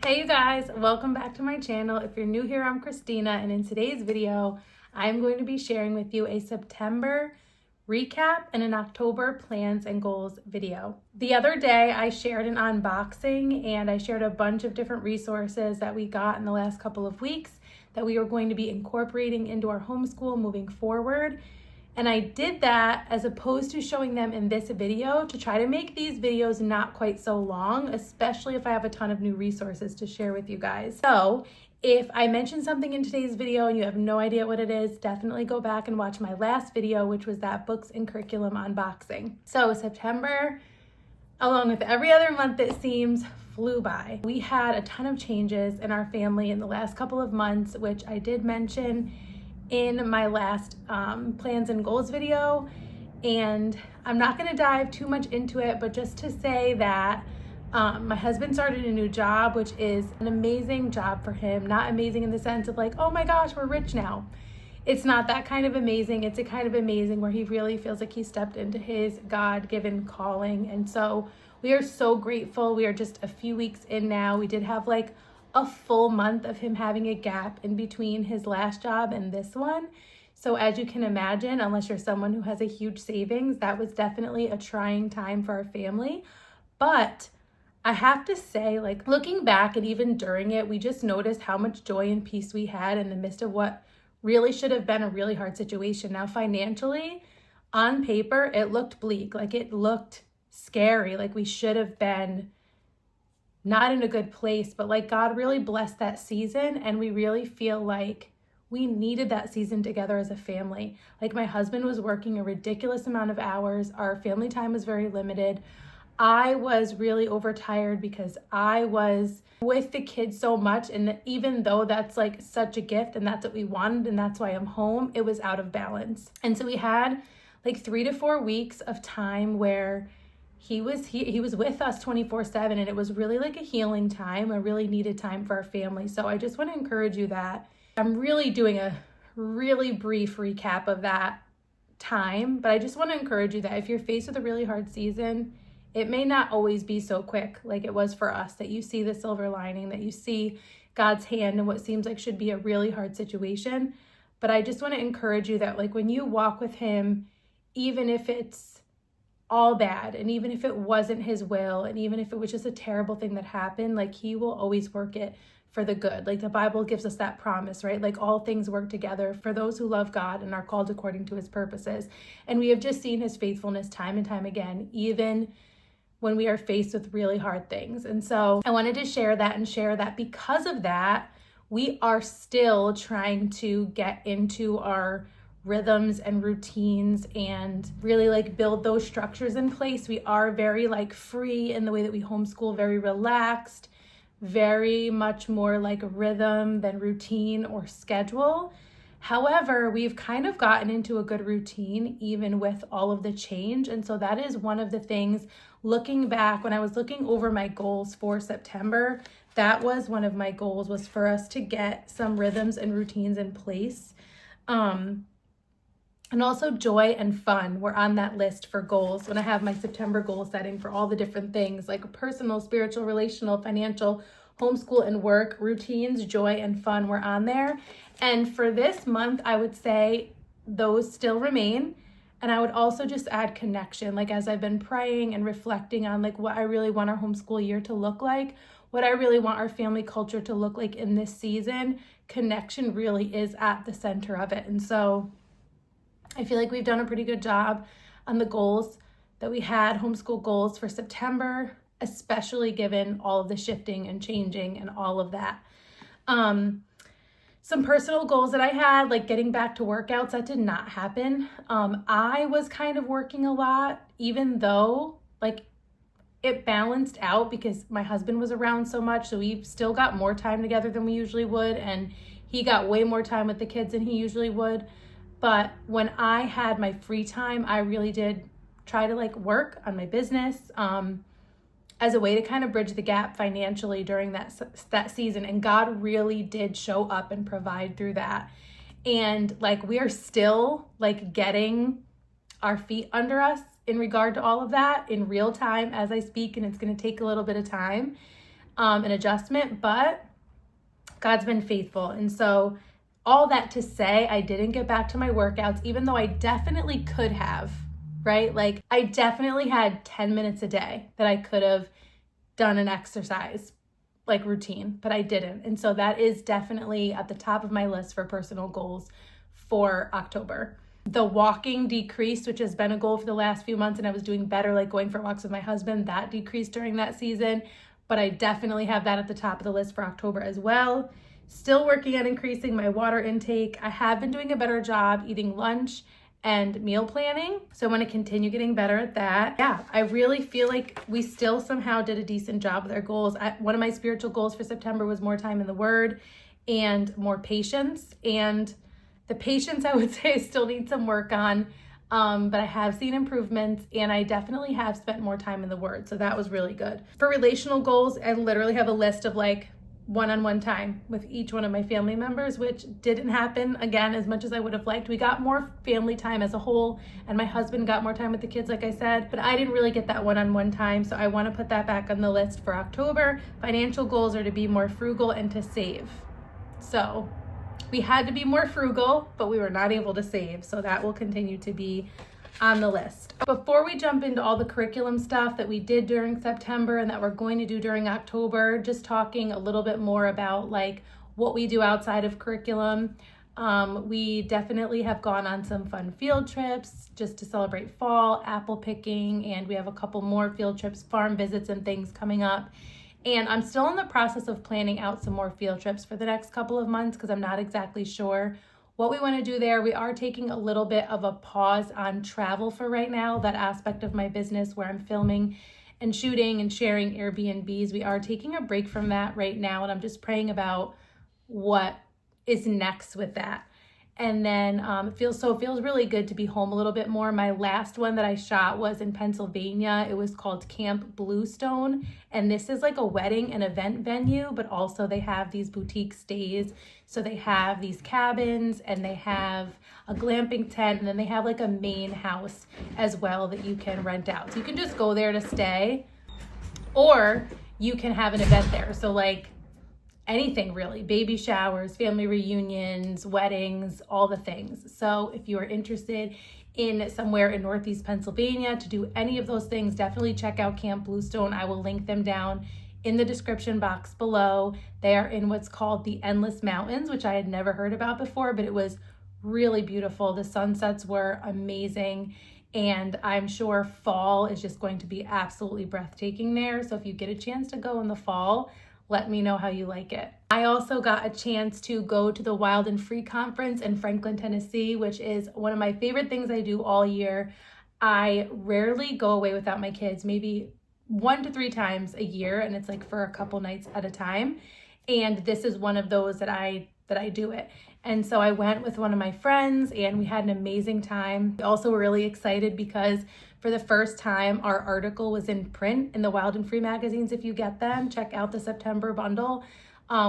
Hey you guys, welcome back to my channel. If you're new here, I'm Christina, and in today's video, I'm going to be sharing with you a September recap and an October plans and goals video. The other day, I shared an unboxing and I shared a bunch of different resources that we got in the last couple of weeks that we are going to be incorporating into our homeschool moving forward. And I did that as opposed to showing them in this video to try to make these videos not quite so long, especially if I have a ton of new resources to share with you guys. So if I mention something in today's video and you have no idea what it is, definitely go back and watch my last video, which was that books and curriculum unboxing. So September, along with every other month it seems, flew by. We had a ton of changes in our family in the last couple of months, which I did mention in my last plans and goals video, and I'm not going to dive too much into it, but just to say that my husband started a new job, which is an amazing job for him. Not amazing in the sense of like, oh my gosh, we're rich now. It's not that kind of amazing. It's a kind of amazing where he really feels like he stepped into his God-given calling. And so we are so grateful. We are just a few weeks in now. We did have like a full month of him having a gap in between his last job and this one. So as you can imagine, unless you're someone who has a huge savings, that was definitely a trying time for our family. But I have to say, like, looking back and even during it, we just noticed how much joy and peace we had in the midst of what really should have been a really hard situation. Now, financially, on paper, it looked bleak. Like, it looked scary. Like, we should have been not in a good place, but like God really blessed that season, and we really feel like we needed that season together as a family. Like, my husband was working a ridiculous amount of hours. Our family time was very limited. I was really overtired because I was with the kids so much, and even though that's like such a gift and that's what we wanted and that's why I'm home, it was out of balance. And so we had like 3 to 4 weeks of time where he was with us 24/7, and it was really like a healing time, a really needed time for our family. So I just want to encourage you that I'm really doing a really brief recap of that time, but I just want to encourage you that if you're faced with a really hard season, it may not always be so quick like it was for us, that you see the silver lining, that you see God's hand in what seems like should be a really hard situation. But I just want to encourage you that like when you walk with him, even if it's all bad, and even if it wasn't his will, and even if it was just a terrible thing that happened, like he will always work it for the good. Like the Bible gives us that promise, right? Like all things work together for those who love God and are called according to his purposes. And we have just seen his faithfulness time and time again, even when we are faced with really hard things. And so I wanted to share that, and share that because of that, we are still trying to get into our rhythms and routines and really like build those structures in place. We are very like free in the way that we homeschool, very relaxed, very much more like rhythm than routine or schedule. However, we've kind of gotten into a good routine even with all of the change. And so that is one of the things, looking back when I was looking over my goals for September, that was one of my goals, was for us to get some rhythms and routines in place. And also joy and fun were on that list for goals when I have my September goal setting for all the different things like personal, spiritual, relational, financial, homeschool, and work. Routines, joy, and fun were on there. And for this month, I would say those still remain. And I would also just add connection. Like as I've been praying and reflecting on like what I really want our homeschool year to look like, what I really want our family culture to look like in this season, connection really is at the center of it. And so I feel like we've done a pretty good job on the goals that we had, homeschool goals for September, especially given all of the shifting and changing and all of that. Some personal goals that I had, like getting back to workouts, that did not happen. I was kind of working a lot, even though like it balanced out because my husband was around so much. So we still got more time together than we usually would. And he got way more time with the kids than he usually would. But when I had my free time, I really did try to like work on my business as a way to kind of bridge the gap financially during that season. And God really did show up and provide through that. And like we are still like getting our feet under us in regard to all of that in real time as I speak, and it's going to take a little bit of time. an adjustment, but God's been faithful. And so all that to say, I didn't get back to my workouts, even though I definitely could have, right? Like I definitely had 10 minutes a day that I could have done an exercise like routine, but I didn't. And so that is definitely at the top of my list for personal goals for October. The walking decreased, which has been a goal for the last few months, and I was doing better, like going for walks with my husband. That decreased during that season, but I definitely have that at the top of the list for October as well. Still working on increasing my water intake. I have been doing a better job eating lunch and meal planning, so I want to continue getting better at that. Yeah, I really feel like we still somehow did a decent job with our goals. One of my spiritual goals for September was more time in the Word and more patience, and the patience I would say I still need some work on, but I have seen improvements, and I definitely have spent more time in the Word, so that was really good. For relational goals, I literally have a list of like one-on-one time with each one of my family members, which didn't happen again as much as I would have liked. We got more family time as a whole, and my husband got more time with the kids, like I said, but I didn't really get that one-on-one time, so I want to put that back on the list for October. Financial goals are to be more frugal and to save. So we had to be more frugal, but we were not able to save, so that will continue to be on the list. Before we jump into all the curriculum stuff that we did during September and that we're going to do during October, just talking a little bit more about like what we do outside of curriculum. We definitely have gone on some fun field trips just to celebrate fall, apple picking, and we have a couple more field trips, farm visits and things coming up. And I'm still in the process of planning out some more field trips for the next couple of months because I'm not exactly sure what we want to do there. We are taking a little bit of a pause on travel for right now, that aspect of my business where I'm filming and shooting and sharing Airbnbs. We are taking a break from that right now, and I'm just praying about what is next with that. And then it feels really good to be home a little bit more. My last one that I shot was in Pennsylvania. It was called Camp Bluestone, and this is like a wedding and event venue, but also they have these boutique stays. So they have these cabins and they have a glamping tent, and then they have like a main house as well that you can rent out. So you can just go there to stay, or you can have an event there. So like anything really, baby showers, family reunions, weddings, all the things. So if you are interested in somewhere in Northeast Pennsylvania to do any of those things, definitely check out Camp Bluestone. I will link them down in the description box below. They are in what's called the Endless Mountains, which I had never heard about before, but it was really beautiful. The sunsets were amazing, and I'm sure fall is just going to be absolutely breathtaking there. So if you get a chance to go in the fall, let me know how you like it. I also got a chance to go to the Wild and Free Conference in Franklin, Tennessee, which is one of my favorite things I do all year. I rarely go away without my kids, maybe 1 to 3 times a year, and it's like for a couple nights at a time. And this is one of those that I do it. And so I went with one of my friends and we had an amazing time. We also were really excited because for the first time, our article was in print in the Wild and Free magazines. If you get them, check out the September bundle,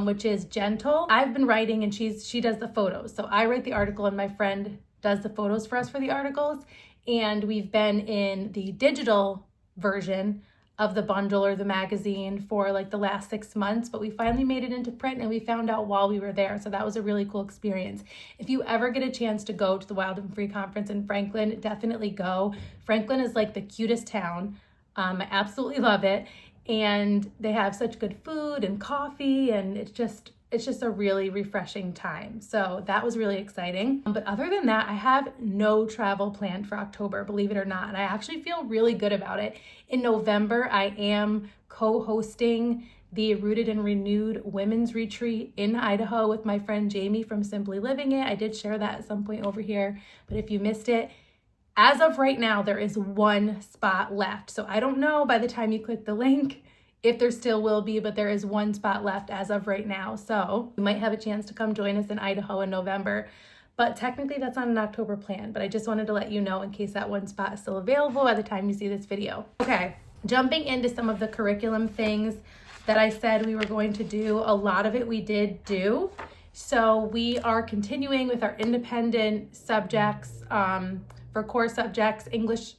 which is Gentle. I've been writing and she does the photos. So I write the article and my friend does the photos for us for the articles. And we've been in the digital version of the bundle or the magazine for like the last 6 months, but we finally made it into print and we found out while we were there. So that was a really cool experience. If you ever get a chance to go to the Wild and Free Conference in Franklin, definitely go. Franklin is like the cutest town. I absolutely love it. And they have such good food and coffee, and it's just a really refreshing time. So that was really exciting. But other than that, I have no travel planned for October, believe it or not. And I actually feel really good about it. In November, I am co-hosting the Rooted and Renewed Women's Retreat in Idaho with my friend Jamie from Simply Living It. I did share that at some point over here, but if you missed it, as of right now, there is 1 spot left. So I don't know by the time you click the link if there still will be, but there is 1 spot left as of right now. So you might have a chance to come join us in Idaho in November. But technically that's not an October plan, but I just wanted to let you know in case that 1 spot is still available by the time you see this video. Okay, jumping into some of the curriculum things that I said we were going to do, a lot of it we did do. So we are continuing with our independent subjects for core subjects, English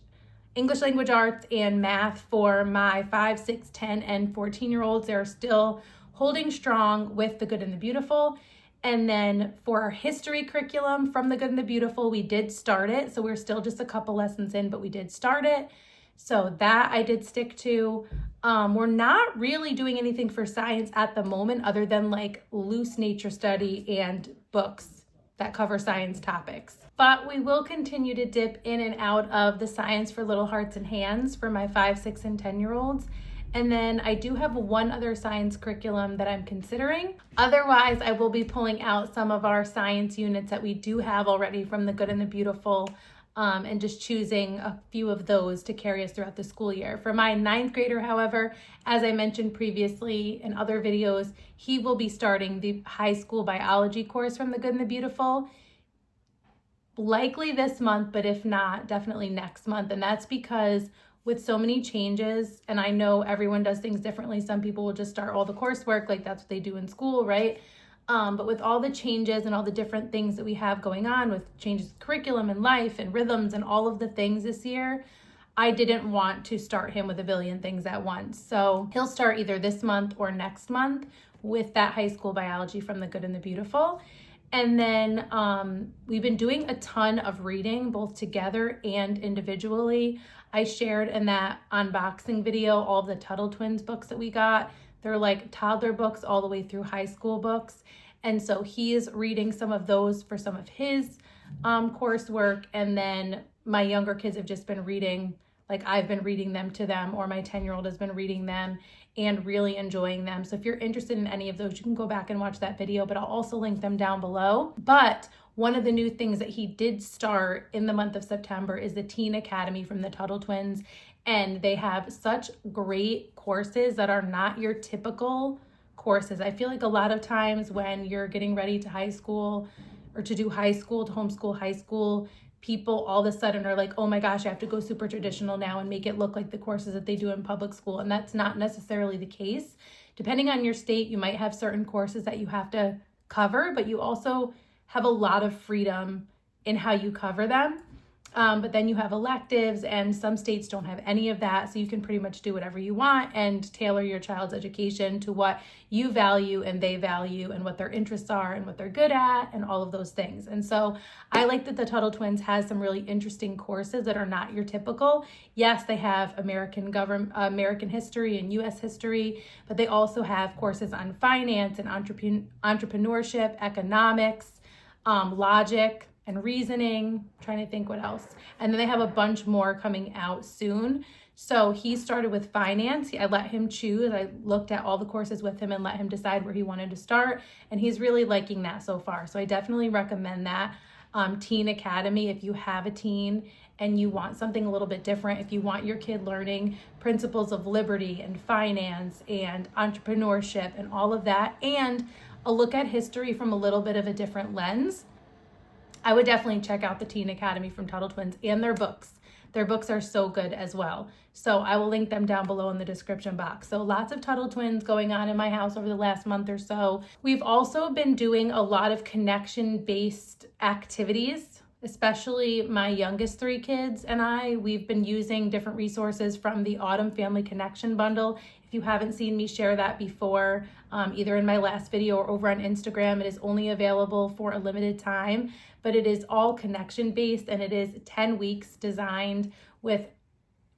English language arts and math for my 5, 6, 10, and 14-year-olds. They're still holding strong with The Good and the Beautiful. And then for our history curriculum from The Good and the Beautiful, we did start it. So we're still just a couple lessons in, but we did start it. So that I did stick to. We're not really doing anything for science at the moment other than like loose nature study and books that cover science topics. But we will continue to dip in and out of the Science for Little Hearts and Hands for my 5, 6, and 10-year-olds. And then I do have one other science curriculum that I'm considering. Otherwise, I will be pulling out some of our science units that we do have already from The Good and the Beautiful, and just choosing a few of those to carry us throughout the school year. For my 9th grader, however, as I mentioned previously in other videos, he will be starting the high school biology course from The Good and the Beautiful, likely this month, but if not, definitely next month. And that's because with so many changes, and I know everyone does things differently. Some people will just start all the coursework, like that's what they do in school, right? But with all the changes and all the different things that we have going on with changes in curriculum and life and rhythms and all of the things this year, I didn't want to start him with a billion things at once. So he'll start either this month or next month with that high school biology from The Good and the Beautiful. And then we've been doing a ton of reading, both together and individually. I shared in that unboxing video all of the Tuttle Twins books that we got. They're like toddler books all the way through high school books. And so he is reading some of those for some of his coursework. And then my younger kids have just been reading, like I've been reading them to them, or my 10-year-old has been reading them and really enjoying them. So if you're interested in any of those, you can go back and watch that video, but I'll also link them down below. But one of the new things that he did start in the month of September is the Teen Academy from the Tuttle Twins. And they have such great courses that are not your typical courses. I feel like a lot of times when you're getting ready to high school or to do high school, to homeschool high school, people all of a sudden are like, oh my gosh, I have to go super traditional now and make it look like the courses that they do in public school. And that's not necessarily the case. Depending on your state, you might have certain courses that you have to cover, but you also have a lot of freedom in how you cover them. But then you have electives, and some states don't have any of that. So you can pretty much do whatever you want and tailor your child's education to what you value and they value and what their interests are and what they're good at and all of those things. And so I like that the Tuttle Twins has some really interesting courses that are not your typical. Yes, they have American history and U.S. history, but they also have courses on finance and entrepreneurship, economics, logic, and reasoning. I'm trying to think what else. And then they have a bunch more coming out soon. So he started with finance. I let him choose. I looked at all the courses with him and let him decide where he wanted to start. And he's really liking that so far. So I definitely recommend that. Teen Academy, if you have a teen and you want something a little bit different, if you want your kid learning principles of liberty and finance and entrepreneurship and all of that, and a look at history from a little bit of a different lens, I would definitely check out the Teen Academy from Tuttle Twins and their books. Their books are so good as well. So I will link them down below in the description box. So lots of Tuttle Twins going on in my house over the last month or so. We've also been doing a lot of connection-based activities, especially my youngest 3 kids and I. We've been using different resources from the Autumn Family Connection Bundle. If you haven't seen me share that before, either in my last video or over on Instagram, it is only available for a limited time, but it is all connection based, and it is 10 weeks designed with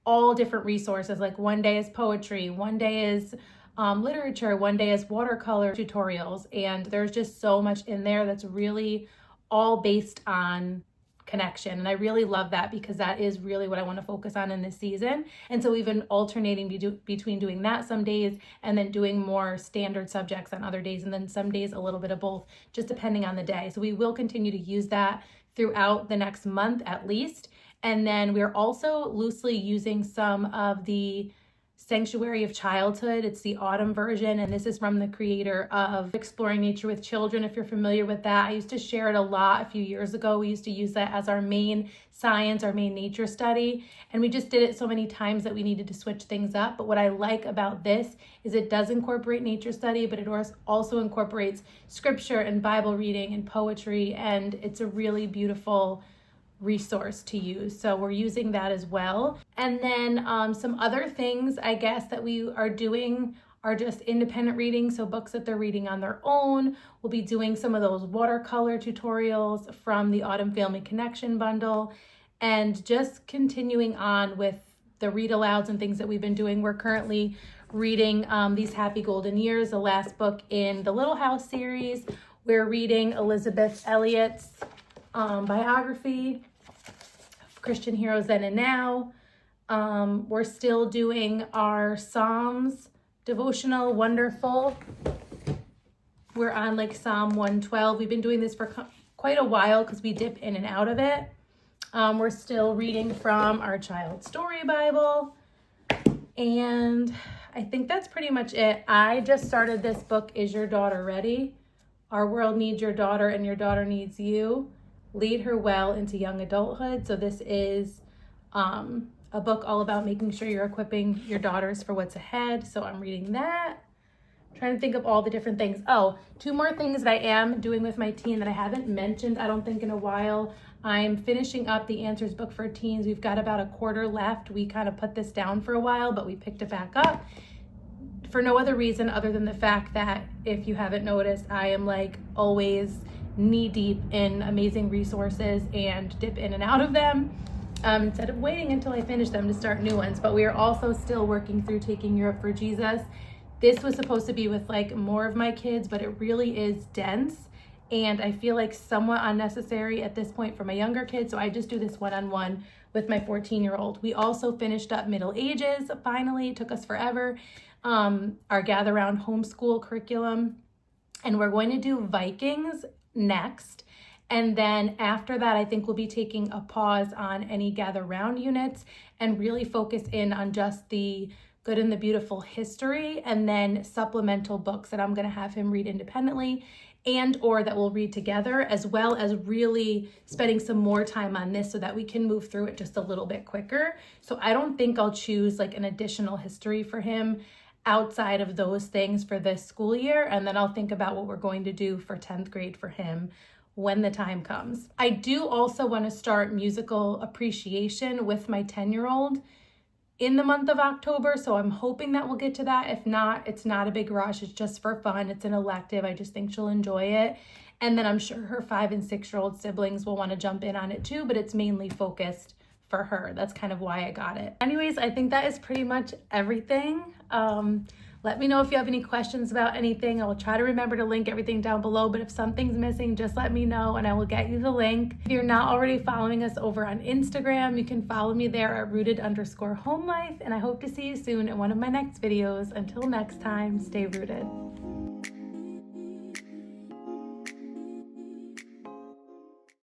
all different resources. Like one day is poetry, one day is literature, one day is watercolor tutorials, and there's just so much in there that's really all based on connection. And I really love that because that is really what I want to focus on in this season. And so we've been alternating between doing that some days and then doing more standard subjects on other days, and then some days a little bit of both, just depending on the day. So we will continue to use that throughout the next month at least. And then we're also loosely using some of the Sanctuary of Childhood. It's the autumn version, and this is from the creator of Exploring Nature with Children, if you're familiar with that. I used to share it a lot a few years ago. We used to use that as our main science, our main nature study, and we just did it so many times that we needed to switch things up. But what I like about this is it does incorporate nature study, but it also incorporates scripture and Bible reading and poetry, and it's a really beautiful resource to use. So we're using that as well. And then some other things, I guess, that we are doing are just independent reading. So books that they're reading on their own. We'll be doing some of those watercolor tutorials from the Autumn Family Connection bundle, and just continuing on with the read alouds and things that we've been doing. We're currently reading These Happy Golden Years, the last book in the Little House series. We're reading Elizabeth Elliot's biography, Christian Heroes Then and Now. We're still doing our Psalms devotional, Wonderful. We're on like Psalm 112. We've been doing this for quite a while because we dip in and out of it. We're still reading from our Child Story Bible. And I think that's pretty much it. I just started this book, Is Your Daughter Ready? Our World Needs Your Daughter and Your Daughter Needs You. Lead Her Well into Young Adulthood. So this is a book all about making sure you're equipping your daughters for what's ahead. So I'm reading that. Trying to think of all the different things. Oh, 2 more things that I am doing with my teen that I haven't mentioned, I don't think, in a while. I'm finishing up the Answers book for teens. We've got about a quarter left. We kind of put this down for a while, but we picked it back up for no other reason other than the fact that, if you haven't noticed, I am like always knee deep in amazing resources and dip in and out of them instead of waiting until I finish them to start new ones. But we are also still working through Taking Europe for Jesus. This was supposed to be with like more of my kids, but it really is dense, and I feel like somewhat unnecessary at this point for my younger kids. So I just do this one-on-one with my 14-year-old. We also finished up Middle Ages. Finally, it took us forever. Our Gather Round Homeschool curriculum, and we're going to do Vikings next. And then after that, I think we'll be taking a pause on any Gather Round units and really focus in on just the Good and the Beautiful history, and then supplemental books that I'm going to have him read independently and or that we'll read together, as well as really spending some more time on this so that we can move through it just a little bit quicker. So I don't think I'll choose like an additional history for him outside of those things for this school year, and then I'll think about what we're going to do for 10th grade for him when the time comes. I do also want to start musical appreciation with my 10-year-old in the month of October, so I'm hoping that we'll get to that. If not, it's not a big rush. It's just for fun. It's an elective. I just think she'll enjoy it. And then I'm sure her 5 and 6-year-old siblings will want to jump in on it too, but it's mainly focused for her. That's kind of why I got it. Anyways, I think that is pretty much everything. Let me know if you have any questions about anything. I will try to remember to link everything down below, but if something's missing, just let me know and I will get you the link. If you're not already following us over on Instagram, you can follow me there at rooted_homelife, and I hope to see you soon in one of my next videos. Until next time, stay rooted.